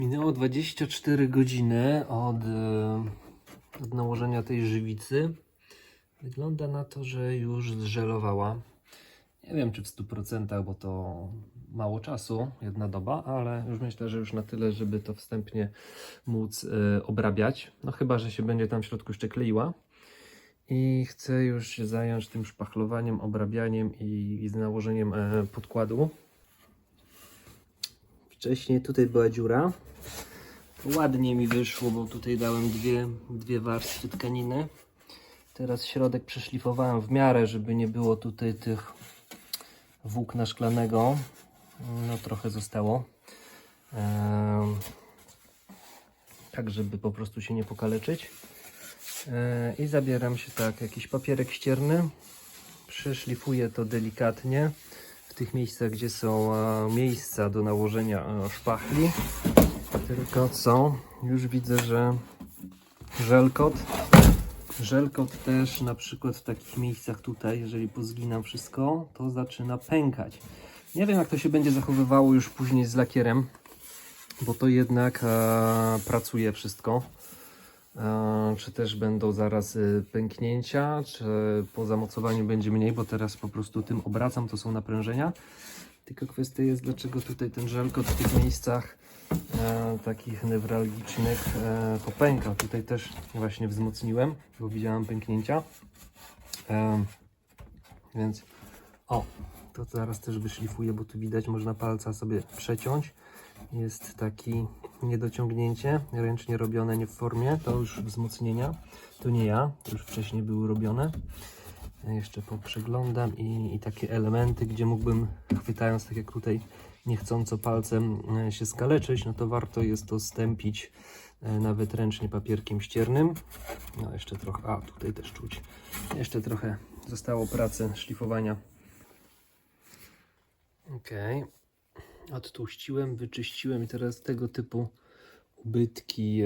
Minęło 24 godziny od nałożenia tej żywicy. Wygląda na to, że już zżelowała. Nie wiem, czy w 100%, bo to mało czasu, jedna doba, ale już myślę, że już na tyle, żeby to wstępnie móc obrabiać. No chyba, że się będzie tam w środku jeszcze kleiła. I chcę już się zająć tym szpachlowaniem, obrabianiem i z nałożeniem podkładu. Wcześniej tutaj była dziura. Ładnie mi wyszło, bo tutaj dałem dwie warstwy tkaniny. Teraz środek przeszlifowałem w miarę, żeby nie było tutaj tych włókna szklanego. No trochę zostało. Tak, żeby po prostu się nie pokaleczyć. I zabieram się tak, jakiś papierek ścierny. Przeszlifuję to delikatnie w tych miejscach, gdzie są miejsca do nałożenia szpachli. Tylko co? Już widzę, że żelkot też na przykład w takich miejscach tutaj, jeżeli pozginam wszystko, to zaczyna pękać. Nie wiem, jak to się będzie zachowywało już później z lakierem, bo to jednak pracuje wszystko. Czy też będą zaraz pęknięcia, czy po zamocowaniu będzie mniej, bo teraz po prostu tym obracam, to są naprężenia. Tylko kwestia jest, dlaczego tutaj ten żelkot w tych miejscach takich newralgicznych popękał. Tutaj też właśnie wzmocniłem, bo widziałem pęknięcia. Więc to zaraz też wyszlifuję, bo tu widać, można palca sobie przeciąć. Jest takie niedociągnięcie, ręcznie robione, nie w formie, to już wzmocnienia. To nie ja, to już wcześniej były robione. Jeszcze poprzeglądam i takie elementy, gdzie mógłbym, chwytając tak jak tutaj, niechcąco palcem się skaleczyć, no to warto jest to stępić nawet ręcznie papierkiem ściernym. No jeszcze trochę, tutaj też czuć. Jeszcze trochę zostało pracy szlifowania. Ok. Odtłuściłem, wyczyściłem i teraz tego typu ubytki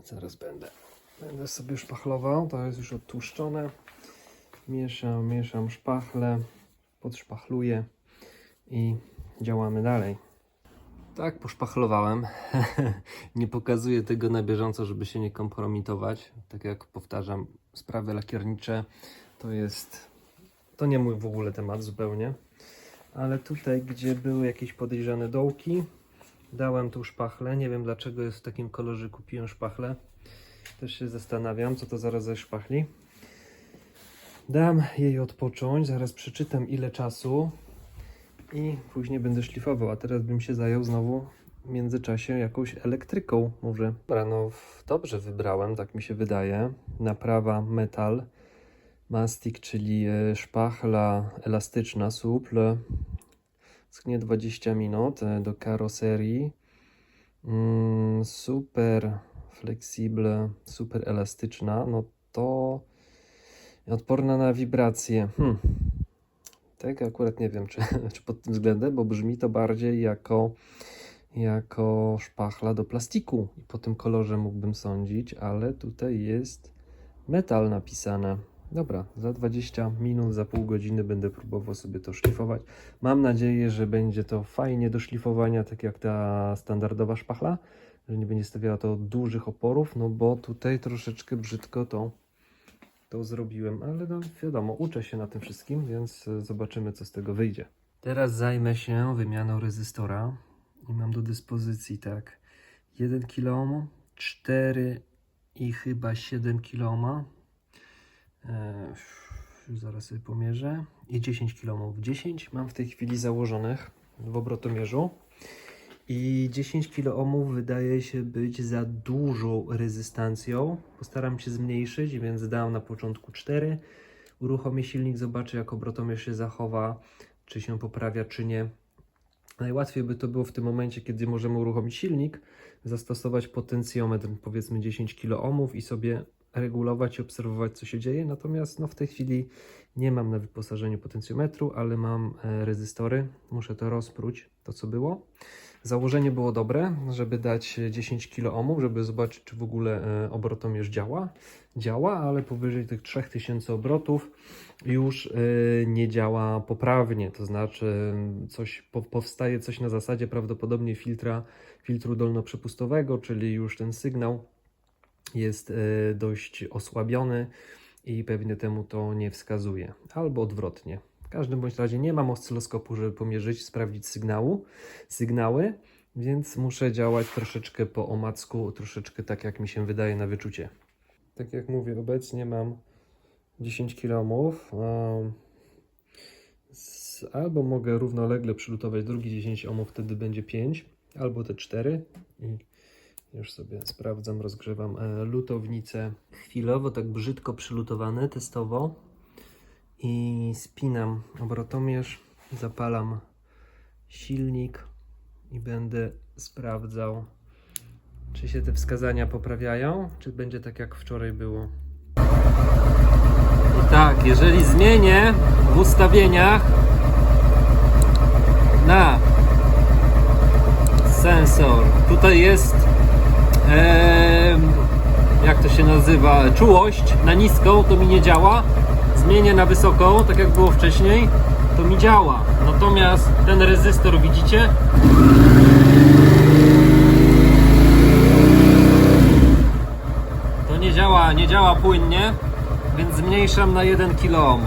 zaraz będę sobie szpachlował. To jest już odtłuszczone. Mieszam szpachle, podszpachluję i działamy dalej. Tak, poszpachlowałem. Nie pokazuję tego na bieżąco, żeby się nie kompromitować. Tak jak powtarzam, sprawy lakiernicze to nie mój w ogóle temat zupełnie. Ale tutaj, gdzie były jakieś podejrzane dołki, dałem tu szpachlę. Nie wiem, dlaczego jest w takim kolorze, kupiłem szpachlę. Też się zastanawiam, co to za rodzaj szpachli. Dam jej odpocząć, zaraz przeczytam ile czasu i później będę szlifował, a teraz bym się zajął znowu w międzyczasie jakąś elektryką może. Dobra, no dobrze wybrałem, tak mi się wydaje. Naprawa metal mastic, czyli szpachla elastyczna, souple. Schnie 20 minut do karoserii. Super flexible, super elastyczna, no to odporna na wibracje. Tak, akurat nie wiem, czy pod tym względem, bo brzmi to bardziej jako szpachla do plastiku. I po tym kolorze mógłbym sądzić, ale tutaj jest metal napisane. Dobra, za 20 minut, za pół godziny będę próbował sobie to szlifować. Mam nadzieję, że będzie to fajnie do szlifowania, tak jak ta standardowa szpachla, że nie będzie stawiała to dużych oporów, no bo tutaj troszeczkę brzydko to zrobiłem, ale no wiadomo, uczę się na tym wszystkim, więc zobaczymy, co z tego wyjdzie. Teraz zajmę się wymianą rezystora i mam do dyspozycji tak 1 kΩ, 4 i chyba 7 kΩ. Zaraz sobie pomierzę. I 10 kΩ. 10 mam w tej chwili założonych w obrotomierzu. I 10 kΩ wydaje się być za dużą rezystancją. Postaram się zmniejszyć, więc dam na początku 4. Uruchomię silnik, zobaczę jak obrotomierz się zachowa, czy się poprawia, czy nie. Najłatwiej by to było w tym momencie, kiedy możemy uruchomić silnik, zastosować potencjometr, powiedzmy 10 kΩ i sobie regulować i obserwować, co się dzieje. Natomiast w tej chwili nie mam na wyposażeniu potencjometru, ale mam rezystory. Muszę to rozpróć, to co było. Założenie było dobre, żeby dać 10 kΩ, żeby zobaczyć, czy w ogóle obrotomierz działa, ale powyżej tych 3000 obrotów już nie działa poprawnie, to znaczy powstaje coś na zasadzie prawdopodobnie filtra filtru dolnoprzepustowego, czyli już ten sygnał jest dość osłabiony i pewnie temu to nie wskazuje, albo odwrotnie. W każdym bądź razie nie mam oscyloskopu, żeby pomierzyć, sprawdzić sygnały, więc muszę działać troszeczkę po omacku, troszeczkę tak jak mi się wydaje na wyczucie. Tak jak mówię, obecnie mam 10 kΩ, albo mogę równolegle przylutować drugi 10 ohmów, wtedy będzie 5, albo te 4 i już sobie sprawdzam, rozgrzewam lutownicę. Chwilowo tak brzydko przylutowane testowo i spinam obrotomierz, zapalam silnik i będę sprawdzał, czy się te wskazania poprawiają, czy będzie tak jak wczoraj było. I tak, jeżeli zmienię w ustawieniach na sensor, tutaj jest jak to się nazywa, czułość na niską, to mi nie działa. Zmienię na wysoką, tak jak było wcześniej, to mi działa. Natomiast ten rezystor, widzicie? To nie działa płynnie, więc zmniejszam na 1 kΩ.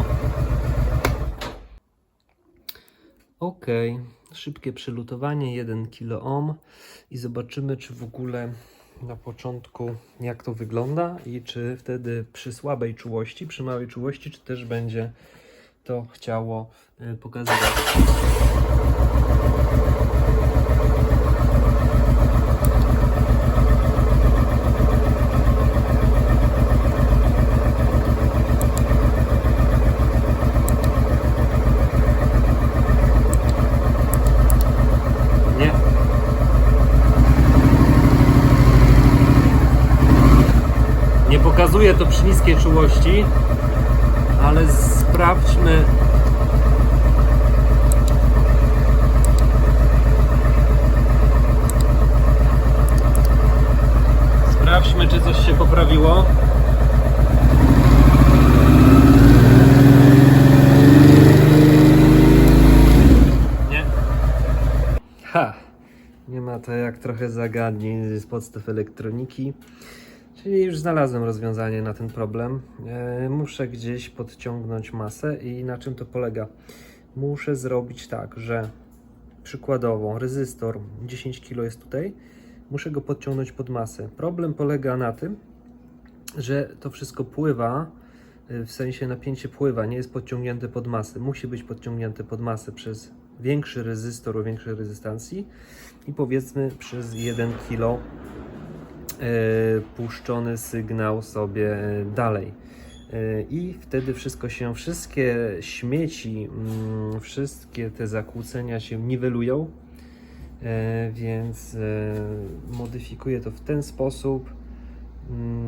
Ok, szybkie przelutowanie 1 kΩ i zobaczymy, czy w ogóle na początku jak to wygląda i czy wtedy przy słabej czułości, przy małej czułości, czy też będzie to chciało pokazywać. Nie pokazuje to przy niskiej czułości, ale sprawdźmy. Sprawdźmy, czy coś się poprawiło. Nie. Nie ma to jak trochę zagadnień z podstaw elektroniki. Czyli już znalazłem rozwiązanie na ten problem. Muszę gdzieś podciągnąć masę i na czym to polega? Muszę zrobić tak, że przykładowo rezystor 10 kg jest tutaj, muszę go podciągnąć pod masę. Problem polega na tym, że to wszystko pływa, w sensie napięcie pływa, nie jest podciągnięte pod masę. Musi być podciągnięte pod masę przez większy rezystor o większej rezystancji i powiedzmy przez 1 kg puszczony sygnał sobie dalej. I wtedy wszystkie śmieci, wszystkie te zakłócenia się niwelują, więc modyfikuję to w ten sposób,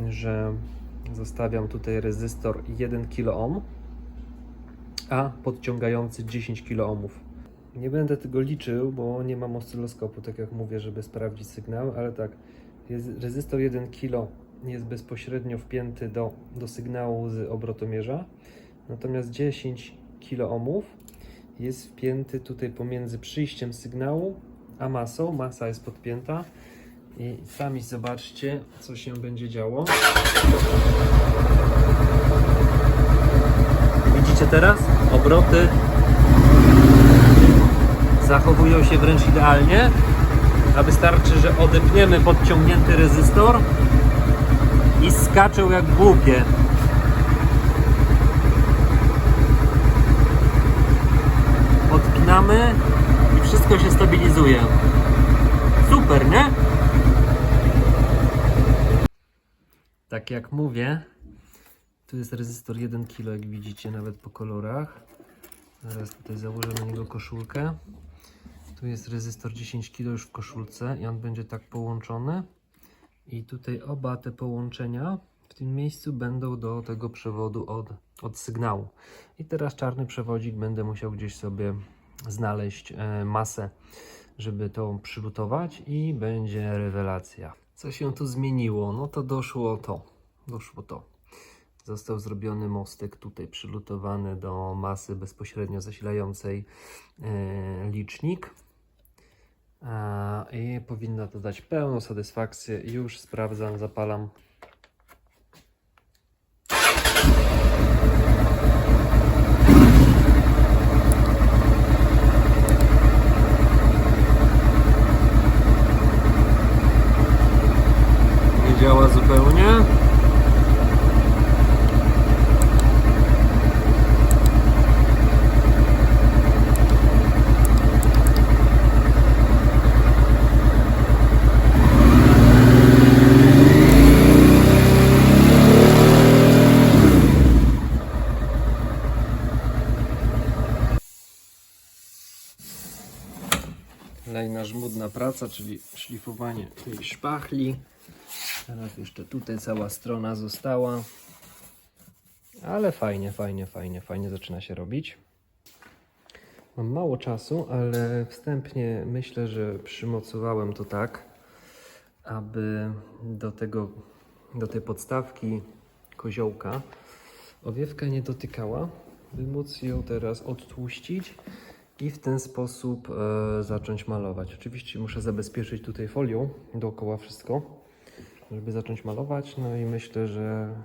że zostawiam tutaj rezystor 1 kΩ, a podciągający 10 kΩ. Nie będę tego liczył, bo nie mam oscyloskopu, tak jak mówię, żeby sprawdzić sygnał, ale tak, rezystor 1 kg jest bezpośrednio wpięty do sygnału z obrotomierza, natomiast 10 kΩ jest wpięty tutaj pomiędzy przyjściem sygnału a masą. Masa jest podpięta i sami zobaczcie, co się będzie działo. Widzicie teraz? Obroty zachowują się wręcz idealnie, a wystarczy, że odepniemy podciągnięty rezystor i skaczą jak głupie. Odpinamy i wszystko się stabilizuje. Super, nie? Tak jak mówię, tu jest rezystor 1 kg, jak widzicie, nawet po kolorach. Zaraz tutaj założę na niego koszulkę. Tu jest rezystor 10 kg już w koszulce i on będzie tak połączony. I tutaj oba te połączenia w tym miejscu będą do tego przewodu od sygnału. I teraz czarny przewodzik będę musiał gdzieś sobie znaleźć masę, żeby to przylutować i będzie rewelacja. Co się tu zmieniło? No to doszło to. Został zrobiony mostek tutaj przylutowany do masy bezpośrednio zasilającej licznik. I powinno to dać pełną satysfakcję. Już sprawdzam, zapalam. Nie działa zupełnie. Kolejna żmudna praca, czyli szlifowanie tej szpachli. Teraz jeszcze tutaj cała strona została. Ale fajnie zaczyna się robić. Mam mało czasu, ale wstępnie myślę, że przymocowałem to tak, aby do tej podstawki koziołka owiewka nie dotykała, by móc ją teraz odtłuścić i w ten sposób zacząć malować. Oczywiście muszę zabezpieczyć tutaj folią dookoła wszystko, żeby zacząć malować. No i myślę, że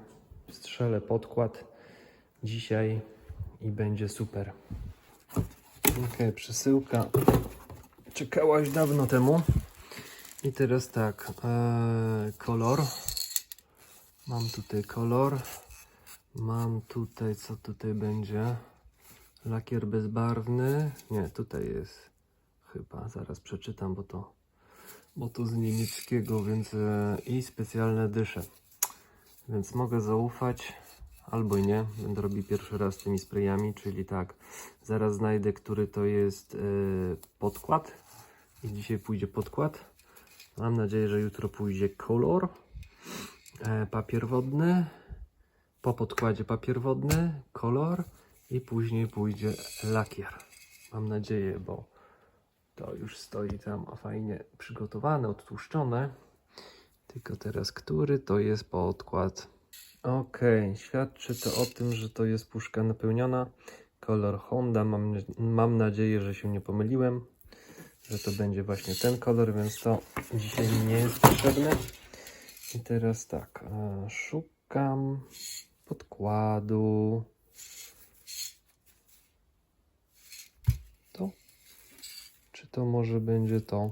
strzelę podkład dzisiaj i będzie super. Ok, przesyłka czekała już dawno temu. I teraz tak, kolor. Mam tutaj kolor. Mam tutaj, co tutaj będzie? Lakier bezbarwny. Nie, tutaj jest chyba, zaraz przeczytam, bo to z niemieckiego, więc i specjalne dysze. Więc mogę zaufać, albo i nie. Będę robił pierwszy raz tymi sprayami, czyli tak, zaraz znajdę, który to jest podkład. I dzisiaj pójdzie podkład. Mam nadzieję, że jutro pójdzie kolor, papier wodny, po podkładzie papier wodny, kolor i później pójdzie lakier. Mam nadzieję, bo to już stoi tam fajnie przygotowane, odtłuszczone. Tylko teraz, który to jest podkład? Ok, świadczy to o tym, że to jest puszka napełniona. Kolor Honda, mam nadzieję, że się nie pomyliłem, że to będzie właśnie ten kolor, więc to dzisiaj mi nie jest potrzebne. I teraz tak, szukam podkładu. To? Czy to może będzie to?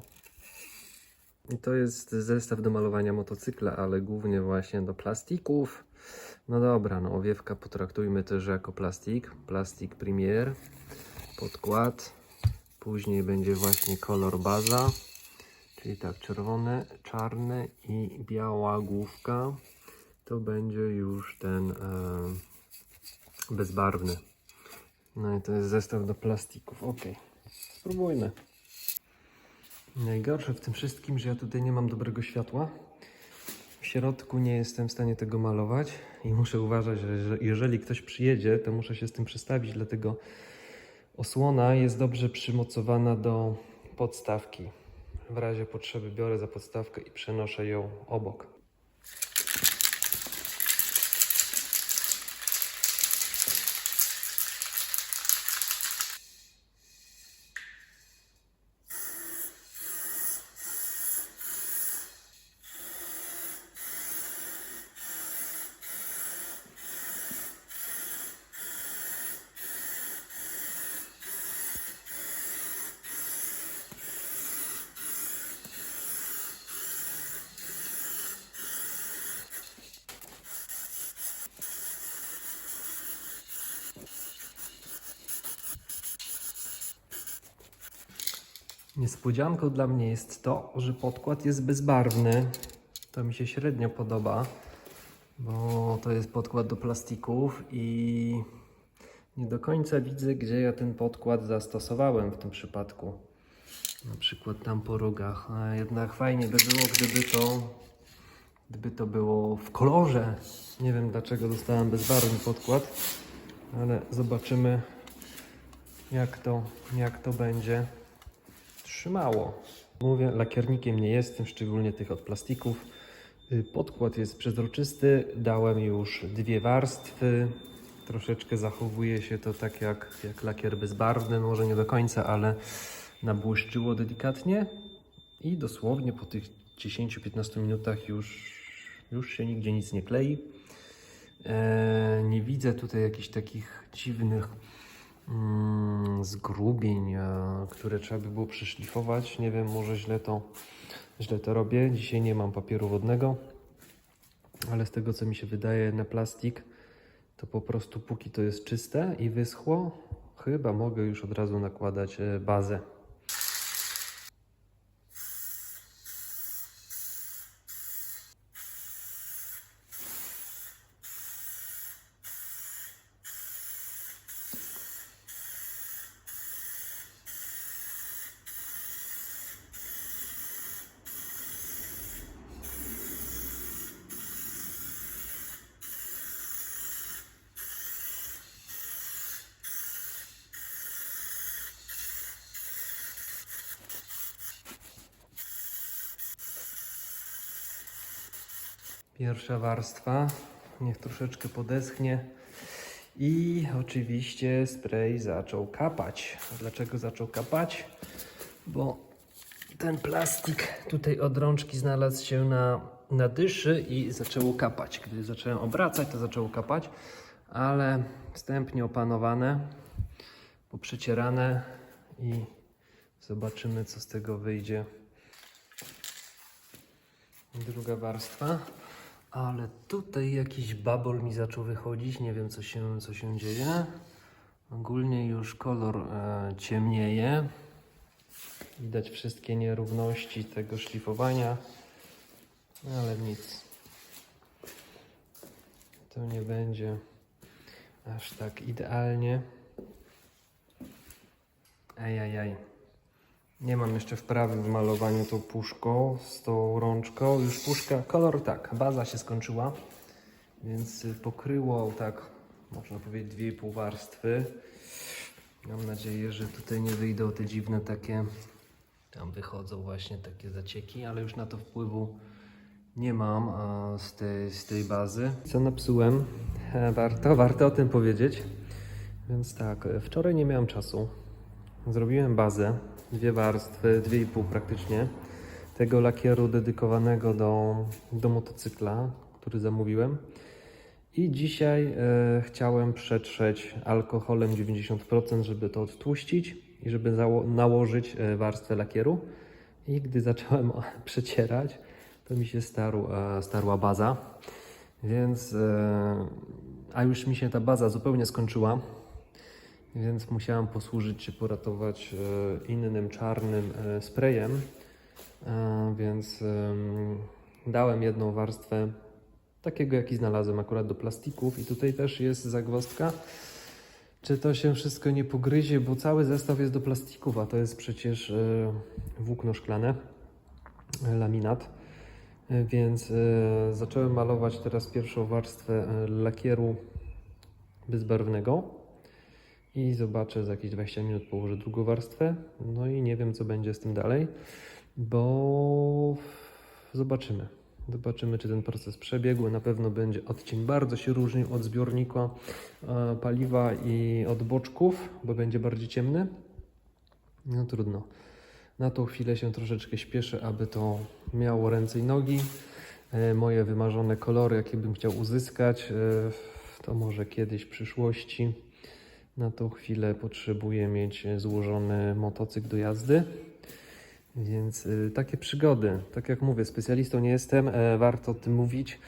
I to jest zestaw do malowania motocykla, ale głównie właśnie do plastików. No dobra, no owiewka potraktujmy też jako plastik. Plastik Premier, podkład. Później będzie właśnie kolor baza, czyli tak, czerwone, czarne i biała główka. To będzie już ten bezbarwny. No i to jest zestaw do plastików. Ok, spróbujmy. Najgorsze w tym wszystkim, że ja tutaj nie mam dobrego światła. W środku nie jestem w stanie tego malować i muszę uważać, że jeżeli ktoś przyjedzie, to muszę się z tym przestawić, dlatego osłona jest dobrze przymocowana do podstawki. W razie potrzeby biorę za podstawkę i przenoszę ją obok. Niespodzianką dla mnie jest to, że podkład jest bezbarwny. To mi się średnio podoba, bo to jest podkład do plastików i nie do końca widzę, gdzie ja ten podkład zastosowałem w tym przypadku. Na przykład tam po rogach. A jednak fajnie by było, gdyby to było w kolorze. Nie wiem, dlaczego dostałem bezbarwny podkład, ale zobaczymy, jak to będzie trzymało. Mówię, lakiernikiem nie jestem, szczególnie tych od plastików. Podkład jest przezroczysty, dałem już 2 warstwy. Troszeczkę zachowuje się to tak jak lakier bezbarwny, może nie do końca, ale nabłyszczyło delikatnie. i dosłownie po tych 10-15 minutach już się nigdzie nic nie klei. Nie widzę tutaj jakichś takich dziwnych zgrubień, które trzeba by było przeszlifować. Nie wiem, może źle to robię. Dzisiaj nie mam papieru wodnego, ale z tego co mi się wydaje na plastik, to po prostu póki to jest czyste i wyschło, chyba mogę już od razu nakładać bazę. Pierwsza warstwa, niech troszeczkę podeschnie i oczywiście spray zaczął kapać. A dlaczego zaczął kapać? Bo ten plastik tutaj od rączki znalazł się na dyszy i zaczęło kapać. Gdy zacząłem obracać, to zaczęło kapać, ale wstępnie opanowane, poprzecierane i zobaczymy, co z tego wyjdzie. Druga warstwa. Ale tutaj jakiś babol mi zaczął wychodzić, nie wiem co się dzieje. Ogólnie już kolor ciemnieje. Widać wszystkie nierówności tego szlifowania, ale nic. To nie będzie aż tak idealnie. Ajajaj. Nie mam jeszcze wprawy w malowaniu tą puszką, z tą rączką. Już puszka, kolor tak, baza się skończyła, więc pokryło tak, można powiedzieć, 2,5 warstwy. Mam nadzieję, że tutaj nie wyjdą te dziwne takie, tam wychodzą właśnie takie zacieki, ale już na to wpływu nie mam z tej bazy. Co napsułem? Warto o tym powiedzieć. Więc tak, wczoraj nie miałem czasu. Zrobiłem bazę, 2 warstwy, 2,5 praktycznie, tego lakieru dedykowanego do motocykla, który zamówiłem. I dzisiaj chciałem przetrzeć alkoholem 90%, żeby to odtłuścić i żeby nałożyć warstwę lakieru. I gdy zacząłem przecierać, to mi się starła baza, więc a już mi się ta baza zupełnie skończyła. Więc musiałem posłużyć się, poratować innym czarnym sprayem, więc dałem jedną warstwę takiego, jaki znalazłem akurat do plastików i tutaj też jest zagwozdka, czy to się wszystko nie pogryzie, bo cały zestaw jest do plastików, a to jest przecież włókno szklane, laminat, więc zacząłem malować teraz pierwszą warstwę lakieru bezbarwnego. I zobaczę, za jakieś 20 minut położę drugą warstwę. No i nie wiem, co będzie z tym dalej, bo zobaczymy. Zobaczymy, czy ten proces przebiegł. Na pewno będzie odcień bardzo się różnił od zbiornika paliwa i od boczków, bo będzie bardziej ciemny. No trudno. Na tą chwilę się troszeczkę śpieszę, aby to miało ręce i nogi. Moje wymarzone kolory, jakie bym chciał uzyskać, to może kiedyś w przyszłości. Na tą chwilę potrzebuję mieć złożony motocykl do jazdy, więc takie przygody. Tak jak mówię, specjalistą nie jestem, warto o tym mówić.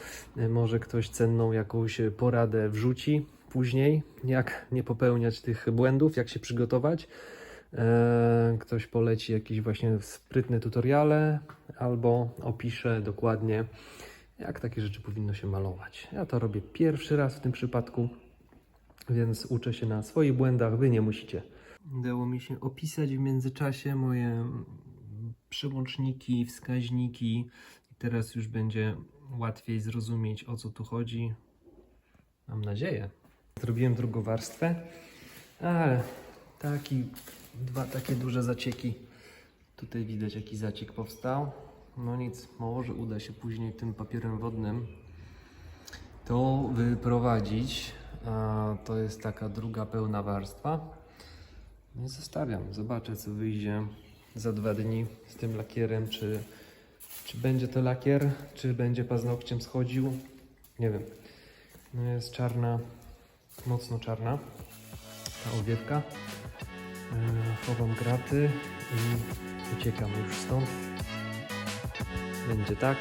Może ktoś cenną jakąś poradę wrzuci później, jak nie popełniać tych błędów, jak się przygotować. Ktoś poleci jakieś właśnie sprytne tutoriale albo opisze dokładnie, jak takie rzeczy powinno się malować. Ja to robię pierwszy raz w tym przypadku, więc uczę się na swoich błędach, wy nie musicie. Udało mi się opisać w międzyczasie moje przełączniki, wskaźniki i teraz już będzie łatwiej zrozumieć, o co tu chodzi. Mam nadzieję. Zrobiłem drugą warstwę, ale dwa takie duże zacieki. Tutaj widać, jaki zaciek powstał. No nic, może uda się później tym papierem wodnym to wyprowadzić. To jest taka druga pełna warstwa. No i zostawiam, zobaczę, co wyjdzie za 2 dni z tym lakierem, czy będzie to lakier, czy będzie paznokciem schodził. Nie wiem. No jest czarna, mocno czarna ta owiewka. Chowam graty i uciekam już stąd. Będzie tak.